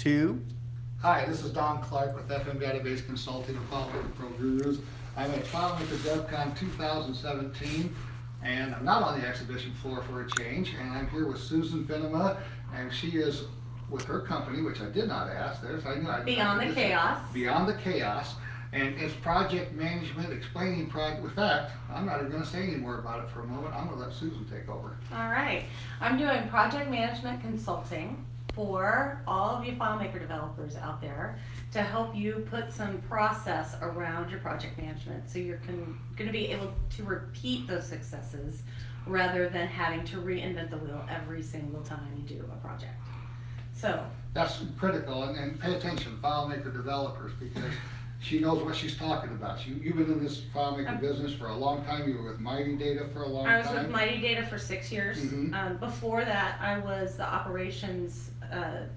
2. Hi, this is Don Clark with FM Database Consulting and FileMaker Pro Gurus. I'm at FileMaker DevCon 2017, and I'm not on the exhibition floor for a change, and I'm here with Susan Finema, and she is with her company, which I did not ask. Beyond the Chaos. Beyond the Chaos, and it's project management, explaining project. In fact, I'm not even going to say any more about it for a moment. I'm going to let Susan take over. All right. I'm doing project management consulting for all of you FileMaker developers out there to help you put some process around your project management so you're going to be able to repeat those successes rather than having to reinvent the wheel every single time you do a project. So that's critical, and pay attention, FileMaker developers, because she knows what she's talking about. You've been in this FileMaker business for a long time. You were with Mighty Data for a long time. I was with Mighty Data for 6 years. Mm-hmm. Before that, I was the operations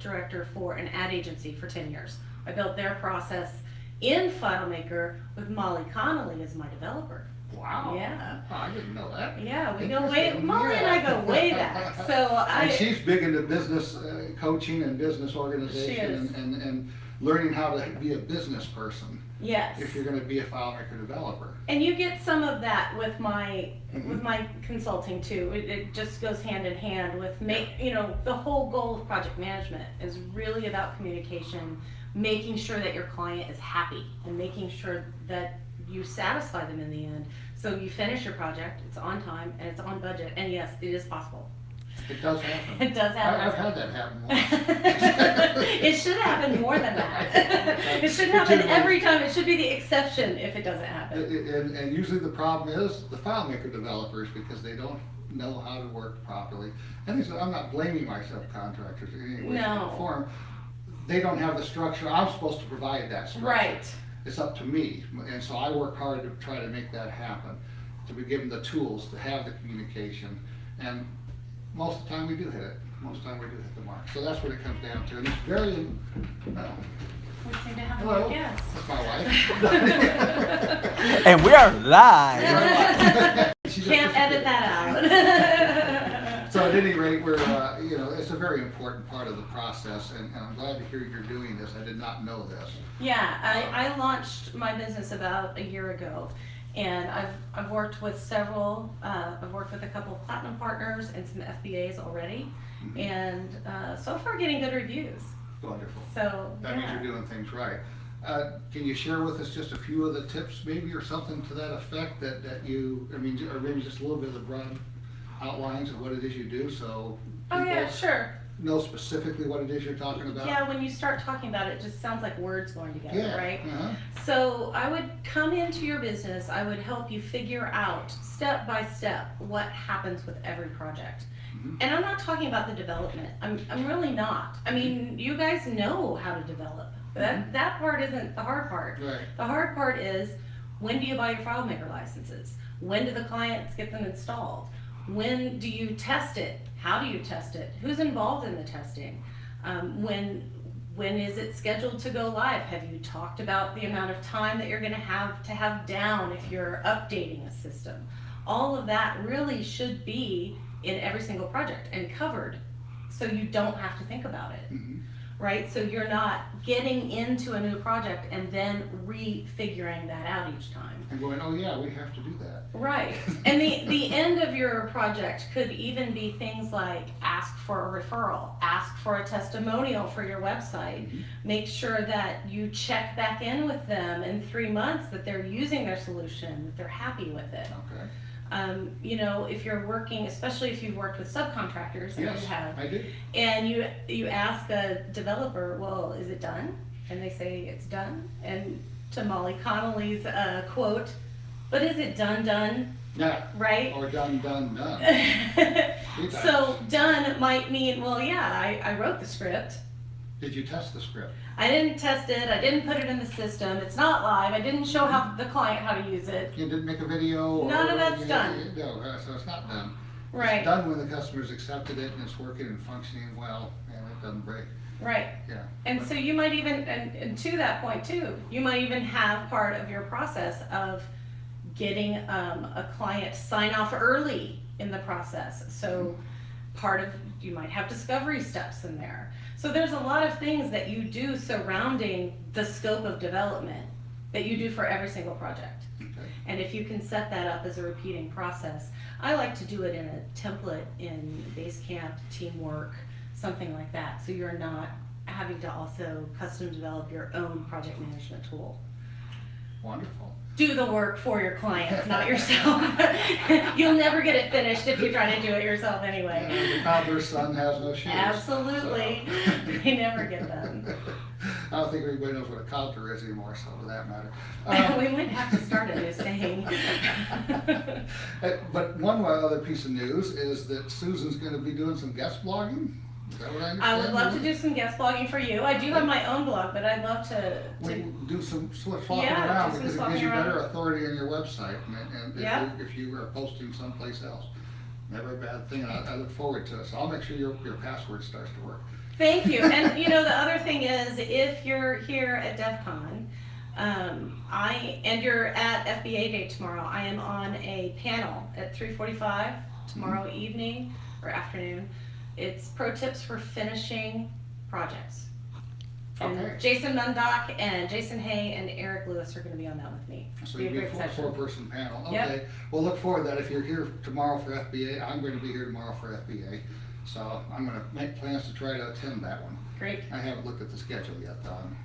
director for an ad agency for 10 years. I built their process in FileMaker with Molly Connolly as my developer. Wow. Yeah. Oh, I didn't know that. Yeah, we go way, Molly and I go way back. So and she's big into business coaching and business organization and learning how to be a business person. Yes. If you're going to be a FileMaker developer. And you get some of that with my with my consulting too. It just goes hand in hand with the whole goal of project management is really about communication, making sure that your client is happy and making sure that you satisfy them in the end. So you finish your project, it's on time and it's on budget, and yes, it is possible. It does happen. It does happen. I've had that happen once. It should happen more than that. It should happen every time. It should be the exception if it doesn't happen. And usually the problem is the FileMaker developers, because they don't know how to work properly. And I'm not blaming my subcontractors in any way, shape, or form. They don't have the structure. I'm supposed to provide that structure. Right. It's up to me, and so I work hard to try to make that happen, to be given the tools to have the communication, and most of the time we do hit it. Most of the time we do hit the mark. So that's what it comes down to, and it's very. We seem to have Hello, a guest. that's my wife. And we are live. Can't edit that out. So at any rate, we're it's a very important part of the process, and I'm glad to hear you're doing this. I did not know this. Yeah, I launched my business about a year ago, and I've worked with several. I've worked with a couple of platinum partners and some FBAs already, and so far getting good reviews. Wonderful. So that means you're doing things right. Can you share with us just a few of the tips, maybe, or something to that effect that you? I mean, or maybe just a little bit of the broad outlines of what it is you do, so oh yeah, sure. Know specifically what it is you're talking about. Yeah, when you start talking about it, it just sounds like words going together, right? Uh-huh. So I would come into your business, I would help you figure out step by step what happens with every project. And I'm not talking about the development. I'm really not. I mean, you guys know how to develop. That part isn't the hard part. Right. The hard part is, when do you buy your FileMaker licenses? When do the clients get them installed? When do you test it? How do you test it? Who's involved in the testing? When is it scheduled to go live? Have you talked about the amount of time that you're going to have down if you're updating a system? All of that really should be in every single project and covered, so you don't have to think about it. Right? So you're not getting into a new project and then refiguring that out each time. And going, oh yeah, we have to do that. Right. And the end of your project could even be things like ask for a referral, ask for a testimonial for your website, make sure that you check back in with them in 3 months that they're using their solution, that they're happy with it. Okay. If you're working, especially if you've worked with subcontractors, yes, you have, I do. And you ask a developer, well, is it done? And they say it's done. And to Molly Connolly's quote, but is it done? Yeah. Right? Or done. So done might mean, well, yeah, I wrote the script. Did you test the script? I didn't test it. I didn't put it in the system. It's not live. I didn't show the client how to use it. You didn't make a video? None of that's done. No, so it's not done. Right. It's done when the customer's accepted it and it's working and functioning well, and it doesn't break. Right. Yeah. And so you might even, and to that point too, you might even have part of your process of getting a client sign off early in the process. So part of, you might have discovery steps in there. So there's a lot of things that you do surrounding the scope of development that you do for every single project. Okay. And if you can set that up as a repeating process, I like to do it in a template in Basecamp, Teamwork, something like that. So you're not having to also custom develop your own project management tool. Wonderful. Do the work for your clients, not yourself. You'll never get it finished if you try to do it yourself anyway. The cobbler's son has no shoes. Absolutely. So. They never get done. I don't think anybody knows what a cobbler is anymore, so for that matter. We might have to start a new saying. But one other piece of news is that Susan's going to be doing some guest blogging. Is that what I understand? I would love to do some guest blogging for you. I do have my own blog, but I'd love to We do some swapping Yeah, around do some because it swapping gives you around. better authority on your website and Yeah. if you are posting someplace else. Never a bad thing, and I look forward to it. So I'll make sure your password starts to work. Thank you. And you know, the other thing is, if you're here at DEF CON, and you're at FBA Day tomorrow, I am on a panel at 3:45 tomorrow evening or afternoon. It's pro tips for finishing projects. And Okay. Jason Mundock and Jason Hay and Eric Lewis are going to be on that with me. So Be a you'll be great a session. four-person panel. Yep. Okay. Well, look forward to that. If you're here tomorrow for FBA, I'm going to be here tomorrow for FBA. So I'm going to make plans to try to attend that one. Great. I haven't looked at the schedule yet, though. I'm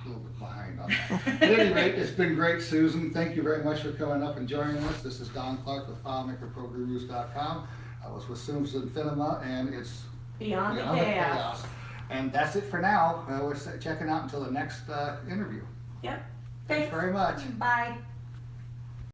a little bit behind on that. At any rate, it's been great, Susan. Thank you very much for coming up and joining us. This is Don Clark with FileMakerProGurus.com. I was with Susan Finema, and it's Beyond the Beyond the chaos. And that's it for now. We're checking out until the next interview. Yep. Thanks very much. Bye.